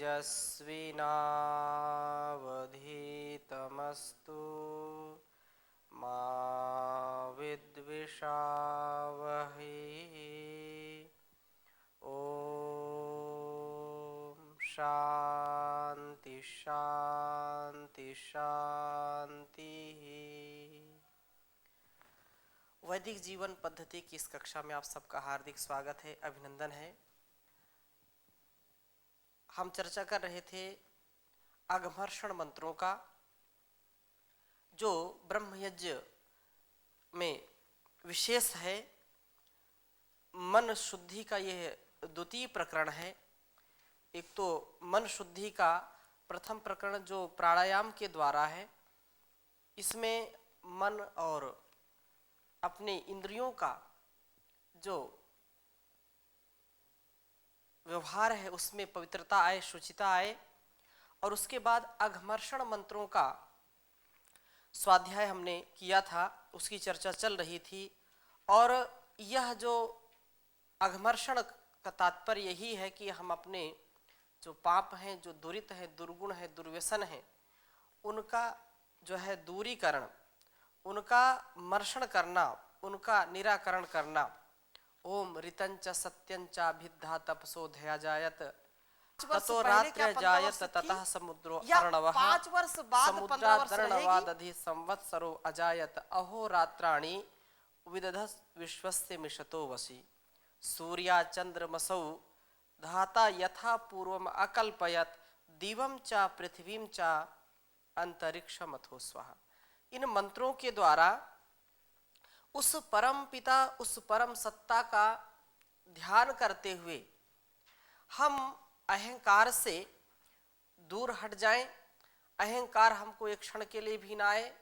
तेजस्विनावधीतमस्तु मा विद्विषावहै। ओम शांति शांति शांति। वैदिक जीवन पद्धति की इस कक्षा में आप सबका हार्दिक स्वागत है, अभिनंदन है। हम चर्चा कर रहे थे अघमर्षण मंत्रों का, जो ब्रह्मयज्ञ में विशेष है। मन शुद्धि का यह द्वितीय प्रकरण है। एक तो मन शुद्धि का प्रथम प्रकरण जो प्राणायाम के द्वारा है, इसमें मन और अपने इंद्रियों का जो व्यवहार है उसमें पवित्रता आए, शुचिता आए। और उसके बाद अघमर्षण मंत्रों का स्वाध्याय हमने किया था, उसकी चर्चा चल रही थी। और यह जो अघमर्षण का तात्पर्य यही है कि हम अपने जो पाप हैं, जो दुरित है, दुर्गुण है, दुर्व्यसन है, उनका जो है दूरीकरण, उनका मर्षण करना, उनका निराकरण करना। ओम ऋतंच सत्यंच भिद्धा तपसो धया जायत ततो रात्र जायत ततः समुद्रो अर्णवः 5 वर्ष बाद 15 वर्ष समुद्रादर्णवादधि संवत्सरो अजायत अहो रात्राणि विदधस् विश्वस्य मिषतो वसि सूर्या चंद्रमसौ धाता यथा पूर्वम अकल्पयत दिवम च पृथ्वीम च अंतरिक्षमथो स्वः। इन मंत्रों के द्वारा उस परम पिता, उस परम सत्ता का ध्यान करते हुए हम अहंकार से दूर हट जाएं, अहंकार हमको एक क्षण के लिए भी ना आए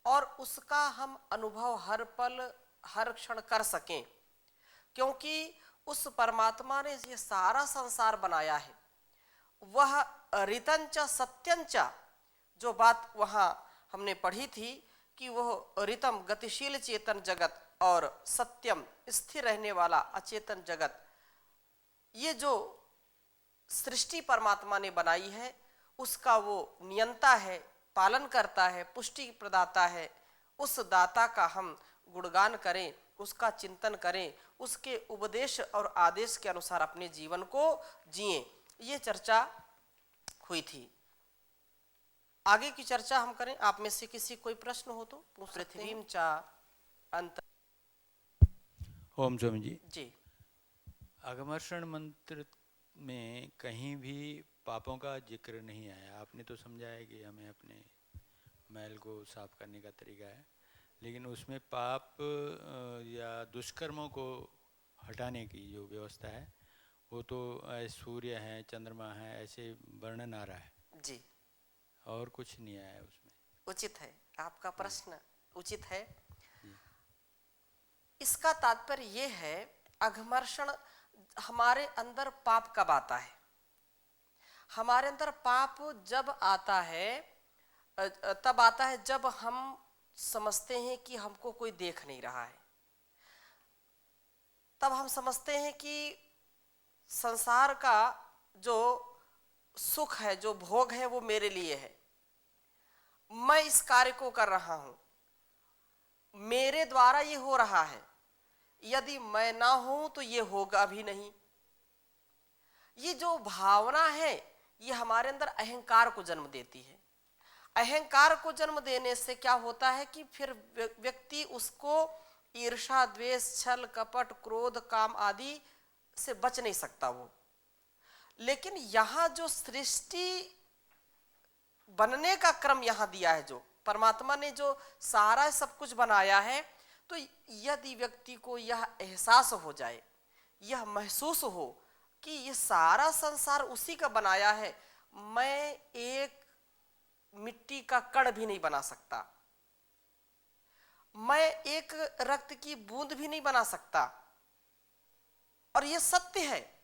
और उसका हम अनुभव हर पल हर क्षण कर सकें। क्योंकि उस परमात्मा ने ये सारा संसार बनाया है। वह ऋतंच सत्यंच, जो बात वहाँ हमने पढ़ी थी कि वह ऋतम गतिशील चेतन जगत और सत्यम स्थिर रहने वाला अचेतन जगत, ये जो सृष्टि परमात्मा ने बनाई है उसका वो नियंता है, पालन करता है, पुष्टि प्रदाता है। उस दाता का हम गुणगान करें, उसका चिंतन करें, उसके उपदेश और आदेश के अनुसार अपने जीवन को जिएं। ये चर्चा हुई थी। आगे की चर्चा हम करें। आप में से किसी कोई प्रश्न हो तो पृथ्वीम चा अंत। ओम स्वामी जी। जी, अघमर्षण मंत्र में कहीं भी पापों का जिक्र नहीं आया। आपने तो समझाया कि हमें अपने मैल को साफ करने का तरीका है, लेकिन उसमें पाप या दुष्कर्मों को हटाने की जो व्यवस्था है वो तो सूर्य है, चंद्रमा है, ऐसे वर्णन आ रहा है जी, और कुछ नहीं आया उसमें। उचित है, आपका प्रश्न उचित है। इसका तात्पर्य ये है, अघमर्षण हमारे अंदर पाप कब आता है? हमारे अंदर पाप जब आता है, तब आता है जब हम समझते हैं कि हमको कोई देख नहीं रहा है। तब हम समझते हैं कि संसार का जो सुख है, जो भोग है, वो मेरे लिए है। मैं इस कार्य को कर रहा हूं, मेरे द्वारा ये हो रहा है। यदि मैं ना हूं तो ये होगा भी नहीं। ये जो भावना है ये हमारे अंदर अहंकार को जन्म देती है। अहंकार को जन्म देने से क्या होता है कि फिर व्यक्ति उसको ईर्ष्या, द्वेष, छल, कपट, क्रोध, काम आदि से बच नहीं सकता वो। लेकिन यहां जो सृष्टि बनने का क्रम यहां दिया है, जो परमात्मा ने जो सारा सब कुछ बनाया है, तो यदि व्यक्ति को यह एहसास हो जाए, यह महसूस हो कि ये सारा संसार उसी का बनाया है, मैं एक मिट्टी का कण भी नहीं बना सकता, मैं एक रक्त की बूंद भी नहीं बना सकता, और ये सत्य है।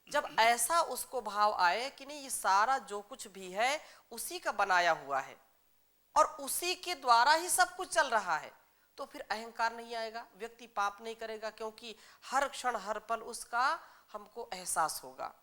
जब ऐसा उसको भाव आए कि नहीं, ये सारा जो कुछ भी है उसी का बनाया हुआ है और उसी के द्वारा ही सब कुछ चल रहा है, तो फिर अहंकार नहीं आएगा, व्यक्ति पाप नहीं करेगा, क्योंकि हर क्षण हर पल उसका हमको एहसास होगा।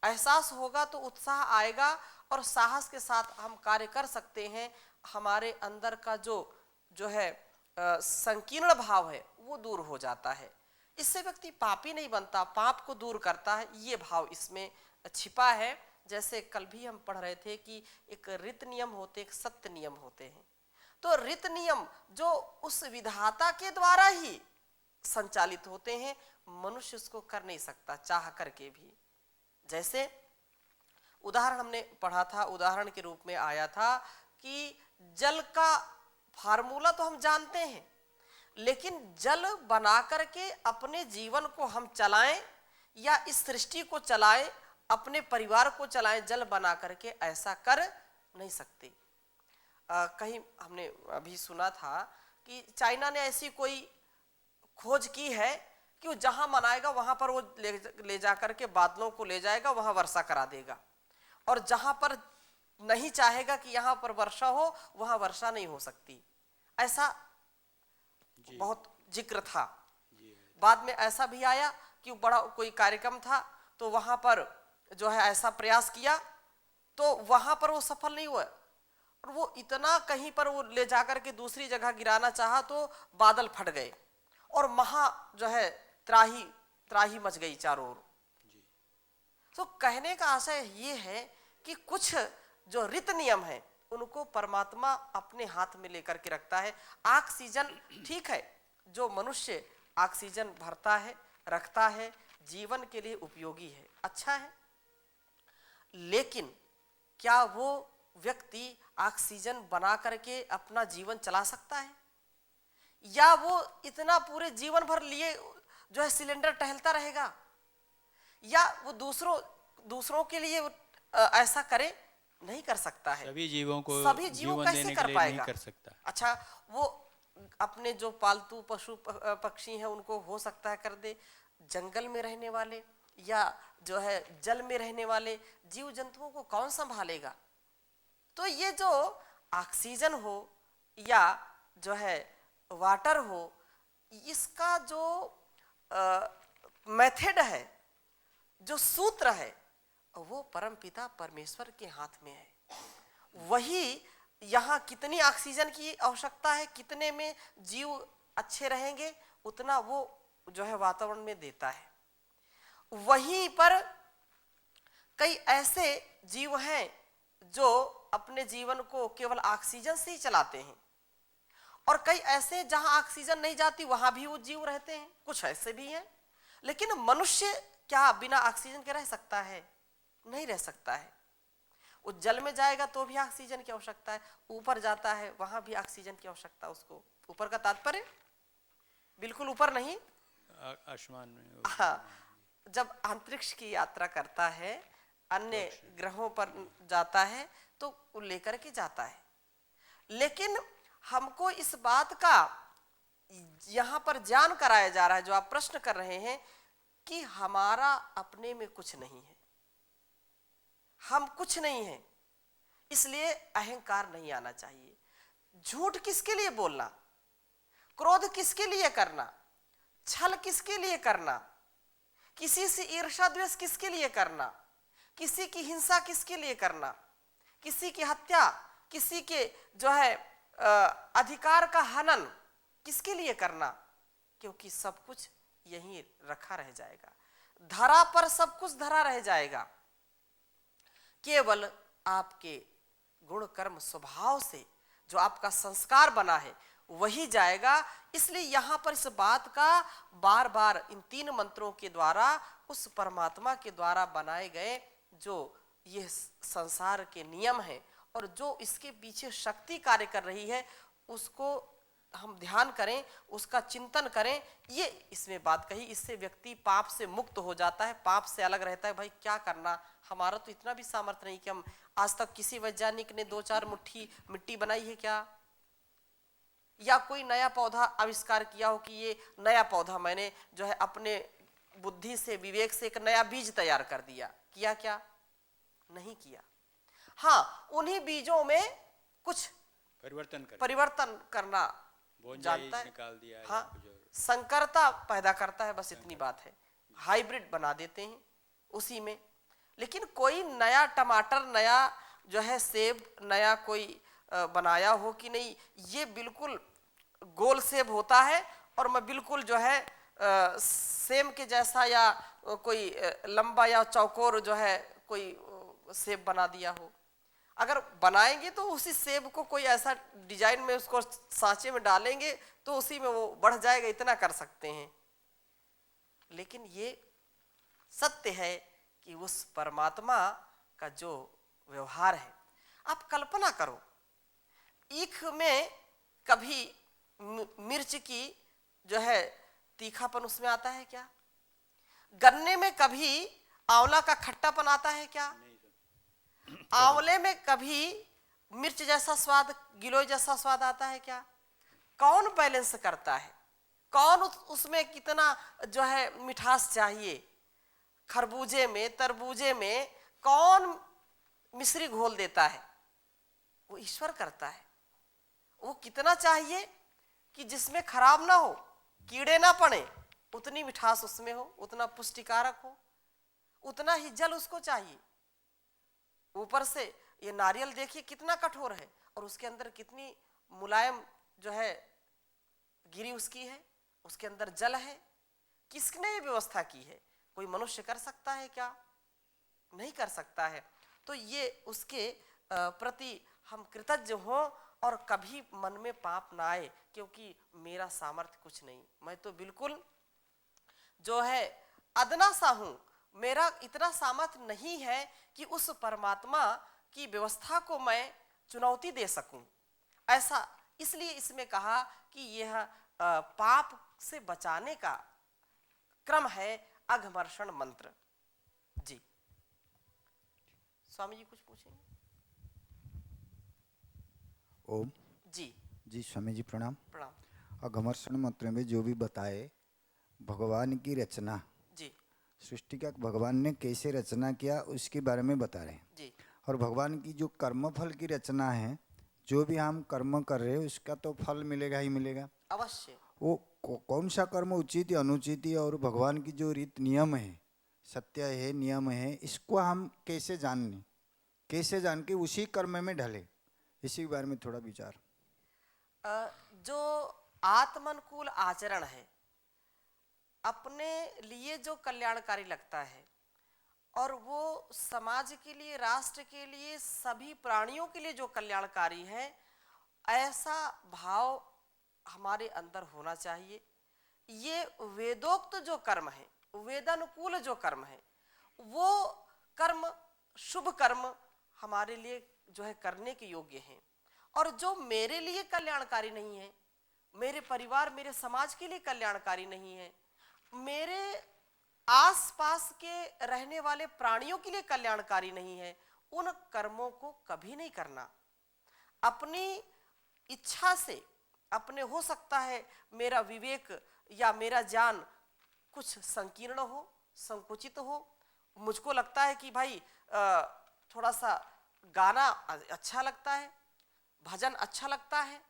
एहसास होगा तो उत्साह आएगा और साहस के साथ हम कार्य कर सकते हैं। हमारे अंदर का जो है संकीर्ण भाव है वो दूर हो जाता है। इससे व्यक्ति पापी नहीं बनता, पाप को दूर करता है, ये भाव इसमें छिपा है। जैसे कल भी हम पढ़ रहे थे कि एक रीत नियम होते, एक सत्य नियम होते हैं। तो रीत नियम जो उस विधाता के द्वारा ही संचालित होते हैं, मनुष्य उसको कर नहीं सकता चाह करके भी। जैसे उदाहरण हमने पढ़ा था, उदाहरण के रूप में आया था कि जल का फार्मूला तो हम जानते हैं, लेकिन जल बना करके अपने जीवन को हम चलाएं या इस सृष्टि को चलाएं, अपने परिवार को चलाएं, जल बना करके ऐसा कर नहीं सकते। कहीं हमने अभी सुना था कि चाइना ने ऐसी कोई खोज की है कि वो जहां मनाएगा वहां पर वो ले जा करके बादलों को ले जाएगा, वहां वर्षा करा देगा, और जहां पर नहीं चाहेगा कि यहां पर वर्षा हो वहां वर्षा नहीं हो सकती। ऐसा बहुत जिक्र था। बाद में ऐसा भी आया कि बड़ा कोई कार्यक्रम था तो वहां पर जो है ऐसा प्रयास किया तो वहां पर वो सफल नहीं हुआ, और वो इतना कहीं पर वो ले जाकर के दूसरी जगह गिराना चाहा तो बादल फट गए और महा जो है त्राही मच गई चारों ओर। तो कहने का आशय ये है कि कुछ जो रीत नियम है उनको परमात्मा अपने हाथ में लेकर के रखता है। ऑक्सीजन ठीक है, जो मनुष्य ऑक्सीजन भरता है, रखता है, जीवन के लिए उपयोगी है, अच्छा है, लेकिन क्या वो व्यक्ति ऑक्सीजन बना करके अपना जीवन चला सकता है? या वो इतना पूरे जीवन भर लिए जो है सिलेंडर टहलता रहेगा? या वो दूसरों के लिए ऐसा करे? नहीं कर सकता है। सभी जीवों को सभी जीवों कैसे कर पाएगा? नहीं कर सकता। अच्छा, वो अपने जो पालतू पशु पक्षी हैं उनको हो सकता है कर दे, जंगल में रहने वाले या जो है जल में रहने वाले जीव जंतुओं को कौन संभालेगा? तो ये जो ऑक्सीजन हो या जो है वाटर हो, इसका जो मेथड है, जो सूत्र है, वो परमपिता परमेश्वर के हाथ में है। वही यहाँ कितनी ऑक्सीजन की आवश्यकता है, कितने में जीव अच्छे रहेंगे, उतना वो जो है वातावरण में देता है। वहीं पर कई ऐसे जीव हैं जो अपने जीवन को केवल ऑक्सीजन से ही चलाते हैं, और कई ऐसे जहां ऑक्सीजन नहीं जाती वहां भी वो जीव रहते हैं, कुछ ऐसे भी हैं। लेकिन मनुष्य क्या बिना ऑक्सीजन के रह सकता है? नहीं रह सकता है। वो जल में जाएगा तो भी ऑक्सीजन की आवश्यकता है, ऊपर जाता है वहां भी ऑक्सीजन की आवश्यकता उसको। ऊपर का तात्पर्य बिल्कुल ऊपर नहीं, आसमान में। हाँ, जब अंतरिक्ष की यात्रा करता है, अन्य ग्रहों पर जाता है तो लेकर के जाता है। लेकिन हमको इस बात का यहां पर ज्ञान कराया जा रहा है, जो आप प्रश्न कर रहे हैं, कि हमारा अपने में कुछ नहीं है, हम कुछ नहीं है, इसलिए अहंकार नहीं आना चाहिए। झूठ किसके लिए बोलना, क्रोध किसके लिए करना, छल किसके लिए करना, किसी से ईर्ष्या द्वेष किसके लिए करना, किसी की हिंसा किसके लिए करना, किसी की हत्या, किसी के जो है अधिकार का हनन किसके लिए करना? क्योंकि सब कुछ यहीं रखा रह जाएगा, धरा पर सब कुछ धरा रह जाएगा। केवल आपके गुण कर्म स्वभाव से जो आपका संस्कार बना है वही जाएगा। इसलिए यहां पर इस बात का बार बार इन 3 मंत्रों के द्वारा उस परमात्मा के द्वारा बनाए गए जो ये संसार के नियम हैं और जो इसके पीछे शक्ति कार्य कर रही है, उसको हम ध्यान करें, उसका चिंतन करें। ये इसमें बात कही, इससे व्यक्ति पाप से मुक्त हो जाता है, पाप से अलग रहता है। भाई क्या करना, हमारा तो इतना भी सामर्थ्य नहीं कि हम आज तक किसी वैज्ञानिक ने 2-4 मुट्ठी मिट्टी बनाई है क्या, या कोई नया पौधा आविष्कार किया हो कि ये नया पौधा मैंने जो है अपने बुद्धि से, विवेक से एक नया बीज तैयार कर दिया, किया क्या? नहीं किया। हाँ, उन्हीं बीजों में कुछ परिवर्तन करना जानता है, निकाल दिया, हाँ, संकरता पैदा करता है, बस इतनी बात है। हाइब्रिड बना देते हैं उसी में, लेकिन कोई नया टमाटर, नया जो है सेब, नया कोई बनाया हो कि नहीं ये बिल्कुल गोल सेब होता है और मैं बिल्कुल जो है सेम के जैसा या कोई लंबा या चौकोर जो है कोई सेब बना दिया हो। अगर बनाएंगे तो उसी सेब को कोई ऐसा डिजाइन में उसको सांचे में डालेंगे तो उसी में वो बढ़ जाएगा, इतना कर सकते हैं। लेकिन ये सत्य है कि उस परमात्मा का जो व्यवहार है, आप कल्पना करो, ईख में कभी मिर्च की जो है तीखापन उसमें आता है क्या? गन्ने में कभी आंवला का खट्टापन आता है क्या? आंवले में कभी मिर्च जैसा स्वाद, गिलोय जैसा स्वाद आता है क्या? कौन बैलेंस करता है? कौन उसमें कितना जो है मिठास चाहिए? खरबूजे में, तरबूजे में कौन मिश्री घोल देता है? वो ईश्वर करता है। वो कितना चाहिए कि जिसमें खराब ना हो, कीड़े ना पड़े, उतनी मिठास उसमें हो, उतना पुष्टिकारक हो, उतना ही जल उसको चाहिए। ऊपर से ये नारियल देखिए कितना कठोर है और उसके अंदर कितनी मुलायम जो है गिरी उसकी है, उसके अंदर जल है। किसने ये व्यवस्था की है? कोई मनुष्य कर सकता है क्या? नहीं कर सकता है। तो ये उसके प्रति हम कृतज्ञ हों और कभी मन में पाप ना आए, क्योंकि मेरा सामर्थ्य कुछ नहीं, मैं तो बिल्कुल जो है अदना सा हूं, मेरा इतना सामर्थ्य नहीं है कि उस परमात्मा की व्यवस्था को मैं चुनौती दे सकूं। ऐसा इसलिए इसमें कहा कि यह पाप से बचाने का क्रम है अघमर्षण मंत्र। जी स्वामी जी कुछ पूछेंगे? ओम जी जी स्वामी जी प्रणाम। प्रणाम। अघमर्षण मंत्र में जो भी बताए भगवान की रचना, जी सृष्टि का भगवान ने कैसे रचना किया उसके बारे में बता रहे हैं। जी और भगवान की जो कर्मफल की रचना है, जो भी हम कर्म कर रहे हैं उसका तो फल मिलेगा ही मिलेगा। अवश्य। वो कौन सा कर्म उचित है अनुचित है, और भगवान की जो रीत नियम है, सत्य है, नियम है, इसको हम कैसे जाने, कैसे जान के उसी कर्म में ढले, इसी बारे में थोड़ा विचार। जो आत्मानुकूल आचरण है, अपने लिए जो कल्याणकारी लगता है और वो समाज के लिए, राष्ट्र के लिए, सभी प्राणियों के लिए जो कल्याणकारी है, ऐसा भाव हमारे अंदर होना चाहिए। ये वेदोक्त जो कर्म है, वेदानुकूल जो कर्म है, वो कर्म, शुभ कर्म हमारे लिए जो है करने के योग्य हैं। और जो मेरे लिए कल्याणकारी नहीं है, मेरे परिवार, मेरे समाज के लिए कल्याणकारी नहीं है, मेरे आसपास के रहने वाले प्राणियों के लिए कल्याणकारी नहीं है, उन कर्मों को कभी नहीं करना। अपनी इच्छा से, अपने, हो सकता है मेरा विवेक या मेरा ज्ञान कुछ संकीर्ण हो, संकुचित हो, मुझको लगता है कि भाई थोड़ा सा गाना अच्छा लगता है, भजन अच्छा लगता है,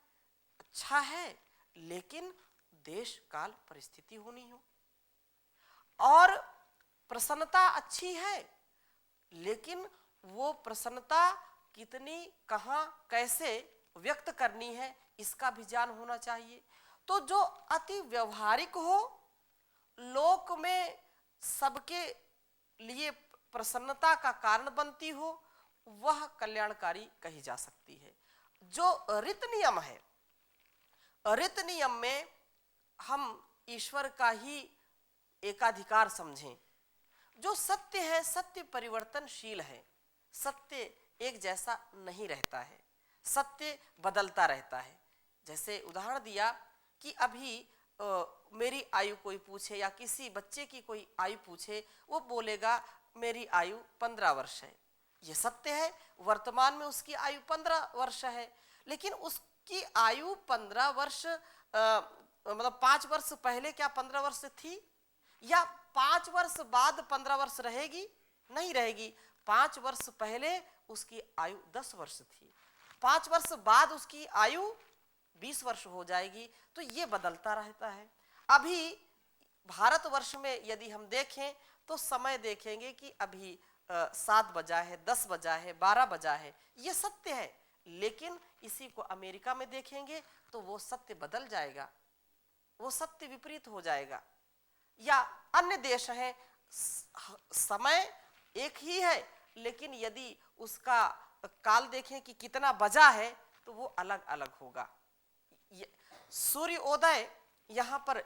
अच्छा है, लेकिन देश काल परिस्थिति होनी हो। और प्रसन्नता अच्छी है, लेकिन वो प्रसन्नता कितनी, कहाँ, कैसे व्यक्त करनी है, इसका भी ज्ञान होना चाहिए। तो जो अति व्यवहारिक हो, लोक में सबके लिए प्रसन्नता का कारण बनती हो, वह कल्याणकारी कही जा सकती है। जो रीत नियम है, रीत नियम में हम ईश्वर का ही एकाधिकार समझें। जो सत्य है, सत्य परिवर्तनशील है, सत्य एक जैसा नहीं रहता है, सत्य बदलता रहता है। जैसे उदाहरण दिया कि अभी मेरी आयु कोई पूछे या किसी बच्चे की कोई आयु पूछे, वो बोलेगा मेरी आयु 15 वर्ष है। ये सत्य है, वर्तमान में उसकी आयु 15 वर्ष है, लेकिन उसकी आयु 15 वर्ष मतलब 5 वर्ष पहले क्या 15 वर्ष थी, या 5 वर्ष बाद 15 वर्ष रहेगी? नहीं रहेगी। 5 वर्ष पहले उसकी आयु 10 वर्ष थी, 5 वर्ष बाद उसकी आयु 20 वर्ष हो जाएगी। तो ये बदलता रहता है। अभी भारतवर्ष में यदि हम देखें तो समय देखेंगे कि अभी 7 बजा है, 10 बजा है, 12 बजा है, ये सत्य है। लेकिन इसी को अमेरिका में देखेंगे तो वो सत्य बदल जाएगा, वो सत्य विपरीत हो जाएगा। या अन्य देश हैं, समय एक ही है लेकिन यदि उसका काल देखें कि कितना बजा है तो वो अलग अलग होगा। सूर्योदय यहाँ पर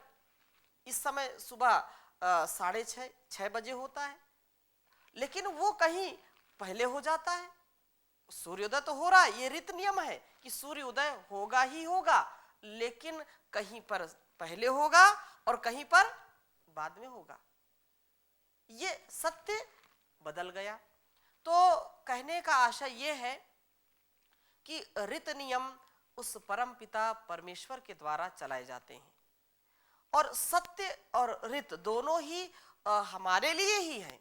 इस समय सुबह 6:30 बजे होता है, लेकिन वो कहीं पहले हो जाता है। सूर्योदय तो हो रहा है, ये रीत नियम है कि सूर्योदय होगा ही होगा, लेकिन कहीं पर पहले होगा और कहीं पर बाद में होगा। ये सत्य बदल गया। तो कहने का आशय ये है कि रीत नियम उस परम पिता परमेश्वर के द्वारा चलाए जाते हैं, और सत्य और रीत दोनों ही हमारे लिए ही है।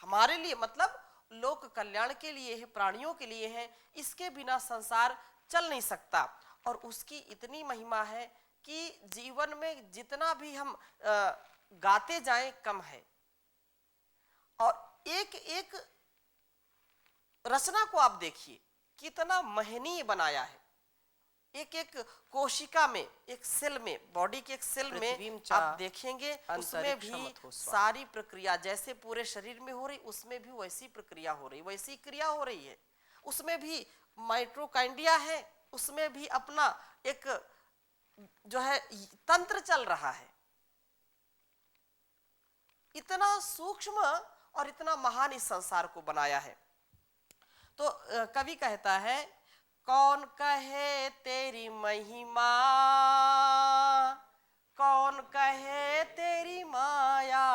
हमारे लिए मतलब लोक कल्याण के लिए है, प्राणियों के लिए है। इसके बिना संसार चल नहीं सकता। और उसकी इतनी महिमा है कि जीवन में जितना भी हम गाते जाएं कम है। और एक एक रचना को आप देखिए कितना महनीय बनाया है। एक एक कोशिका में, एक सेल में, बॉडी के एक सेल में आप देखेंगे उसमें भी सारी प्रक्रिया जैसे पूरे शरीर में हो रही, उसमें भी वैसी प्रक्रिया हो रही, वैसी क्रिया हो रही है। उसमें भी माइटोकांड्रिया है, उसमें भी अपना एक जो है तंत्र चल रहा है। इतना सूक्ष्म और इतना महान इस संसार को बनाया है। तो कवि कहता है, कौन कहे तेरी महिमा, कौन कहे तेरी माया,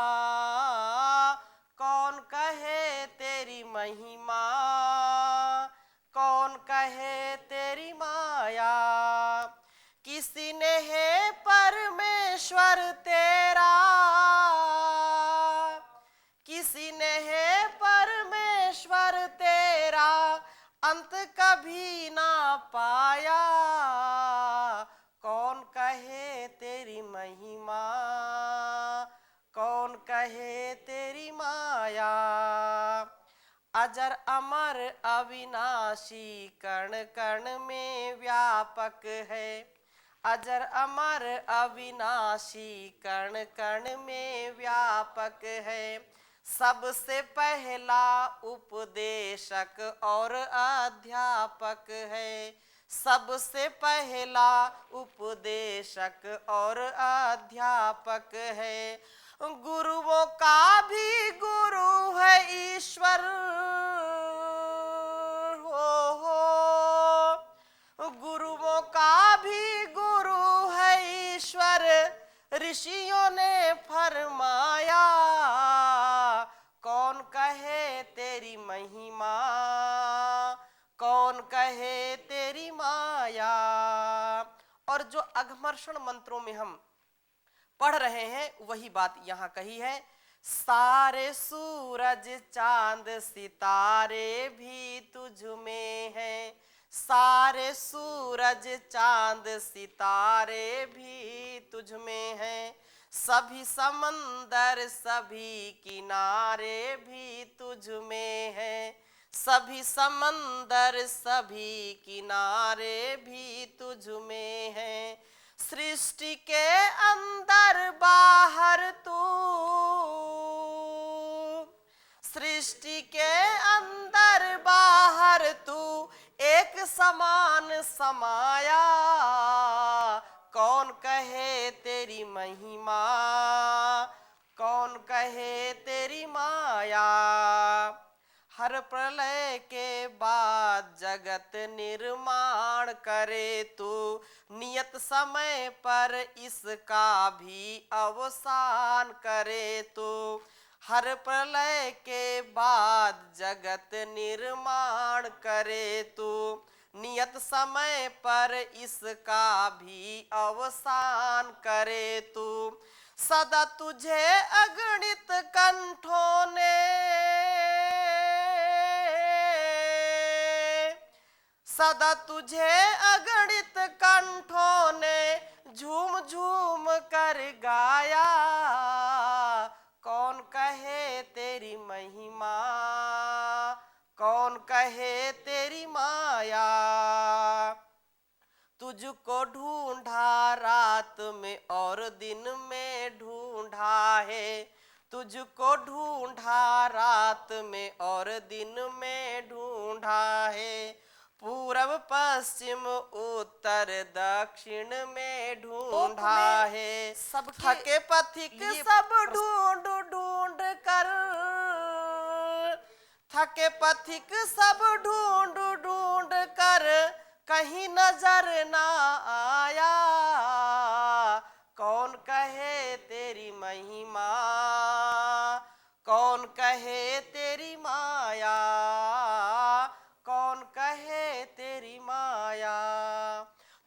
कौन कहे तेरी महिमा, कौन कहे तेरी माया। किसी ने है परमेश्वर तेरा, किसी ने है परमेश्वर तेरा, अंत कभी ना पाया। कौन कहे तेरी महिमा, कौन कहे तेरी माया। अजर अमर अविनाशी कण कण में व्यापक है, अजर अमर अविनाशी कण कण में व्यापक है। सबसे पहला उपदेशक और अध्यापक है, सबसे पहला उपदेशक और अध्यापक है। गुरुओं का भी गुरु है ईश्वर, हो गुरुओं का भी गुरु है ईश्वर। ऋषियों ने फरमाया, कौन कहे तेरी महिमा, कौन कहे तेरी माया। और जो अघमर्षण मंत्रों में हम पढ़ रहे हैं वही बात यहाँ कही है। सारे सूरज चांद सितारे भी तुझ में हैं, सारे सूरज चांद सितारे भी तुझ में हैं। सभी समंदर सभी किनारे भी तुझ में हैं, सभी समंदर सभी किनारे भी तुझ में हैं। सृष्टि के अंदर बाहर तू, सृष्टि के अंदर बाहर तू एक समान समाया। कौन कहे तेरी महिमा, कौन कहे तेरी माया। हर प्रलय के बाद जगत निर्माण करे तू, नियत समय पर इसका भी अवसान करे तू। हर प्रलय के बाद जगत निर्माण करे तू, नियत समय पर इसका भी अवसान करे तू। सदा तुझे अगणित कंठों ने, सदा तुझे अगणित कंठों ने झूम झूम कर गाया। कौन कहे तेरी महिमा, कौन कहे तेरी माया। तुझको ढूंढा रात में और दिन में ढूंढा है, तुझको ढूंढा रात में और दिन में ढूंढा है, पूरब पश्चिम उत्तर दक्षिण में ढूंढा है। सबके थके पथिक लिए सब ढूंढ ढूंढ कर, थके पथिक सब ढूंढ ढूंढ कर कहीं नजर ना आया। कौन कहे तेरी महिमा, कौन कहे तेरी माया, कौन कहे तेरी माया।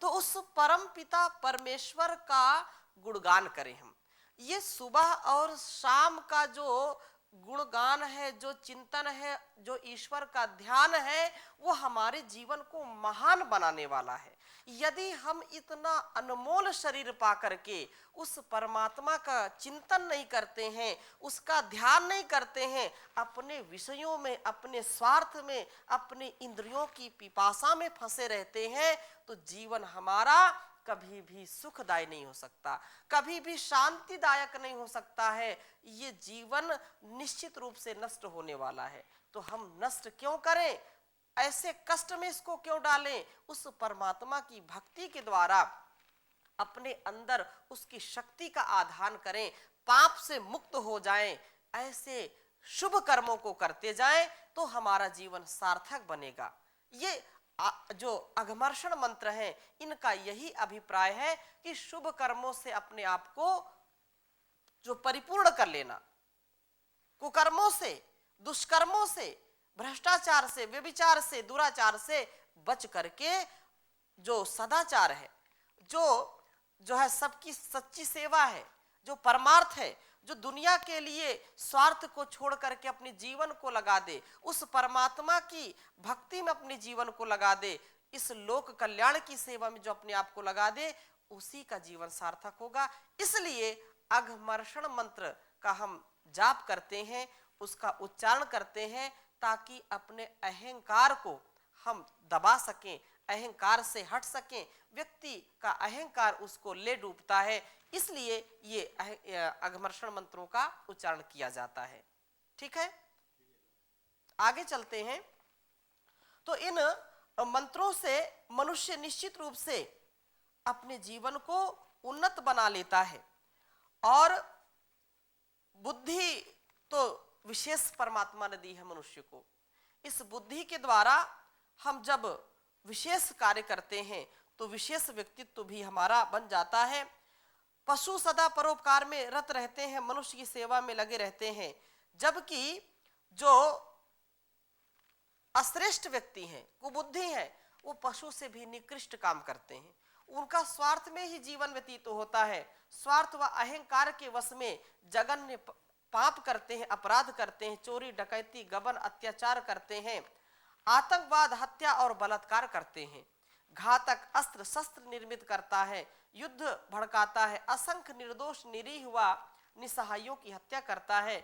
तो उस परम पिता परमेश्वर का गुणगान करें हम। ये सुबह और शाम का जो गुणगान है, जो चिंतन है, जो ईश्वर का ध्यान है, वो हमारे जीवन को महान बनाने वाला है। यदि हम इतना अनमोल शरीर पा करके उस परमात्मा का चिंतन नहीं करते हैं, उसका ध्यान नहीं करते हैं, अपने विषयों में, अपने स्वार्थ में, अपने इंद्रियों की पिपासा में फंसे रहते हैं, तो जीवन हमारा कभी भी सुखदायी नहीं हो सकता, कभी भी शांतिदायक नहीं हो सकता है। ये जीवन निश्चित रूप से नष्ट होने वाला है। तो हम नष्ट क्यों करें, ऐसे कष्ट में इसको क्यों डालें। उस परमात्मा की भक्ति के द्वारा अपने अंदर उसकी शक्ति का आधान करें, पाप से मुक्त हो जाएं, ऐसे शुभ कर्मों को करते जाएं, तो हमारा जीवन सार्थक बनेगा। ये जो अघमर्षण मंत्र है, इनका यही अभिप्राय है कि शुभ कर्मों से अपने आप को जो परिपूर्ण कर लेना, कुकर्मों से, दुष्कर्मों से, भ्रष्टाचार से, व्यभिचार से, दुराचार से बच करके जो सदाचार है, जो है सबकी सच्ची सेवा है, जो परमार्थ है, जो दुनिया के लिए स्वार्थ को छोड़ करके अपने जीवन को लगा दे, उस परमात्मा की भक्ति में अपने जीवन को लगा दे, इस लोक कल्याण की सेवा में जो अपने आप को लगा दे, उसी का जीवन सार्थक होगा। इसलिए अघमर्षण मंत्र का हम जाप करते हैं, उसका उच्चारण करते हैं, ताकि अपने अहंकार को हम दबा सकें, अहंकार से हट सकें। व्यक्ति का अहंकार उसको ले डूबता है, इसलिए ये अघमर्षण मंत्रों का उच्चारण किया जाता है। ठीक है, आगे चलते हैं। तो इन मंत्रों से मनुष्य निश्चित रूप से अपने जीवन को उन्नत बना लेता है, और बुद्धि तो विशेष परमात्मा ने दी है मनुष्य को। इस बुद्धि के द्वारा हम जब विशेष कार्य करते हैं तो विशेष व्यक्तित्व भी हमारा बन जाता है। पशु सदा परोपकार में रत रहते हैं, मनुष्य की सेवा में लगे रहते हैं, जबकि जो अश्रेष्ठ व्यक्ति हैं, कुबुद्धि हैं, वो पशु से भी निकृष्ट काम करते हैं। उनका स्वार्थ में ही जीवन व्यतीत होता है। स्वार्थ व अहंकार के वश में जघन्य पाप करते हैं, अपराध करते हैं, चोरी डकैती गबन अत्याचार करते हैं, आतंकवाद हत्या और बलात्कार करते हैं, घातक अस्त्र शस्त्र निर्मित करता है, युद्ध भड़काता है, असंख्य निर्दोष निरीह व निसहायों की हत्या करता है।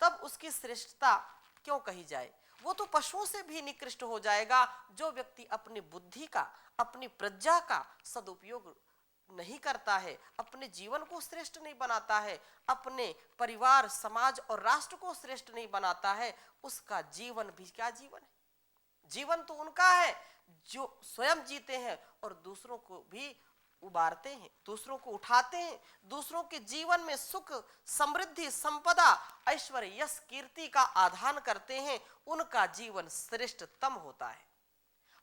तब उसकी श्रेष्ठता क्यों कही जाए। वो तो पशुओं से भी निकृष्ट हो जाएगा। जो व्यक्ति अपनी बुद्धि का, अपनी प्रज्ञा का सदुपयोग नहीं करता है, अपने जीवन को श्रेष्ठ नहीं बनाता है, अपने परिवार समाज और राष्ट्र को श्रेष्ठ नहीं बनाता है, उसका जीवन भी क्या जीवन है। जीवन तो उनका है जो स्वयं जीते हैं और दूसरों को भी उबारते हैं, दूसरों को उठाते हैं, दूसरों के जीवन में सुख समृद्धि संपदा ऐश्वर्य यश कीर्ति का आधान करते हैं। उनका जीवन श्रेष्ठतम होता है।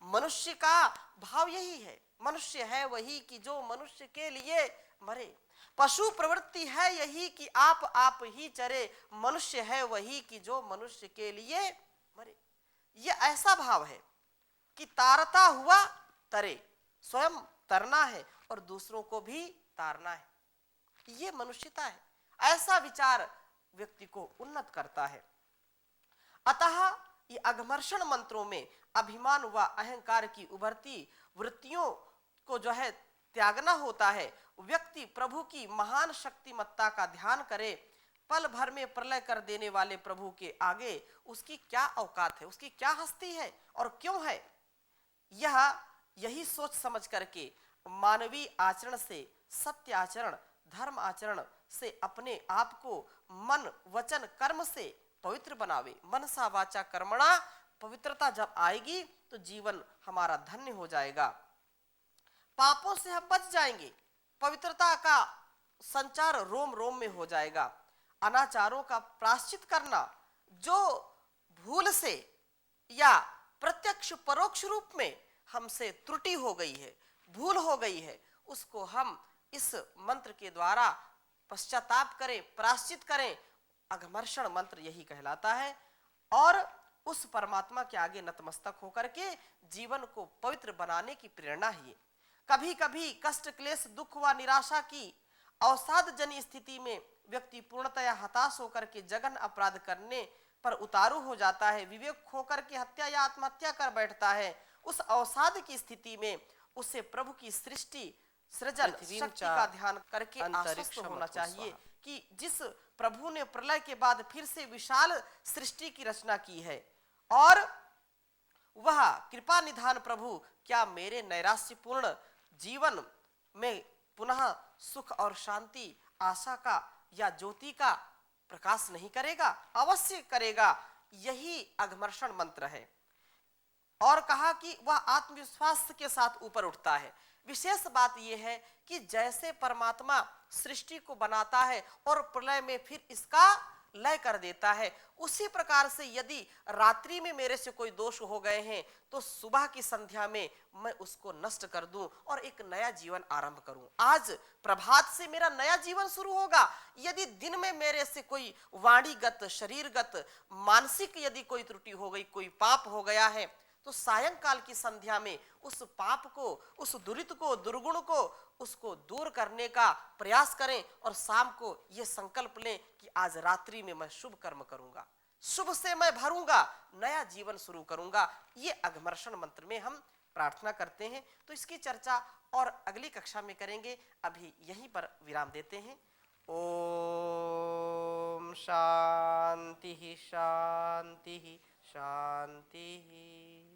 मनुष्य का भाव यही है, मनुष्य है वही कि जो मनुष्य के लिए मरे। पशु प्रवृत्ति है यही कि आप ही चरे, मनुष्य है वही कि जो मनुष्य के लिए मरे। ये ऐसा भाव है कि तारता हुआ तरे, स्वयं तरना है और दूसरों को भी तारना है। ये मनुष्यता है। ऐसा विचार व्यक्ति को उन्नत करता है। अतः ये अघमर्षण मंत्रों में अभिमान व अहंकार की उभरती वृत्तियों को जो है त्यागना होता है। व्यक्ति प्रभु की महान शक्तिमत्ता का ध्यान करे, पल भर में प्रलय कर देने वाले प्रभु के आगे उसकी क्या औकात है, उसकी क्या हस्ती है और क्यों है। यही सोच समझ करके मानवीय आचरण से, सत्य आचरण, धर्म आचरण से अपने आप को मन वचन कर्म से पवित्र बनावे। मनसा वाचा कर्मणा, पवित्रता जब आएगी तो जीवन हमारा धन्य हो जाएगा, पापों से हम बच जाएंगे, पवित्रता का संचार रोम रोम में हो जाएगा। अनाचारों का प्रायश्चित करना, जो भूल से या प्रत्यक्ष परोक्ष रूप में हमसे त्रुटि हो गई है, भूल हो गई है, उसको हम इस मंत्र के द्वारा पश्चाताप करें, प्रायश्चित करें। अघमर्षण मंत्र यही कहलाता है। और उस परमात्मा के आगे नतमस्तक होकर के जीवन को पवित्र बनाने की प्रेरणा ही। कभी कभी कष्ट, क्लेश, दुख व निराशा की अवसाद जनी स्थिति में व्यक्ति पूर्णतया हताश होकर के जघन अपराध करने पर उतारू हो जाता है, विवेक खोकर के हत्या या आत्महत्या कर बैठता है। उस अवसाद की स्थिति में उसे प्रभु की सृष्टि, सृजन शक्ति का ध्यान करके आश्वस्त होना चाहिए कि जिस प्रभु ने प्रलय के बाद फिर से विशाल सृष्टि की रचना की है, और वह कृपा निधान प्रभु क्या मेरे नैराश्यपूर्ण जीवन में पुनः सुख और शांति, आशा का या ज्योति का प्रकाश नहीं करेगा? अवश्य करेगा। यही अघमर्षण मंत्र है। और कहा कि वह आत्मविश्वास के साथ ऊपर उठता है। विशेष बात यह है कि जैसे परमात्मा सृष्टि को बनाता है और प्रलय में फिर इसका लय कर देता है, उसी प्रकार से यदि रात्रि में मेरे से कोई दोष हो गए हैं तो सुबह की संध्या में मैं उसको नष्ट कर दूं और एक नया जीवन आरंभ करूं। आज प्रभात से मेरा नया जीवन शुरू होगा। यदि दिन में मेरे से कोई वाणीगत, शरीरगत, मानसिक यदि कोई त्रुटि हो गई, कोई पाप हो गया है, तो सायंकाल की संध्या में उस पाप को, उस दुरित को, दुर्गुण को, उसको दूर करने का प्रयास करें और शाम को यह संकल्प लें कि आज रात्रि में मैं शुभ कर्म करूंगा, शुभ से मैं भरूंगा, नया जीवन शुरू करूंगा। ये अघमर्षण मंत्र में हम प्रार्थना करते हैं। तो इसकी चर्चा और अगली कक्षा में करेंगे। अभी यहीं पर विराम देते हैं। ओम शांति शांति शांति।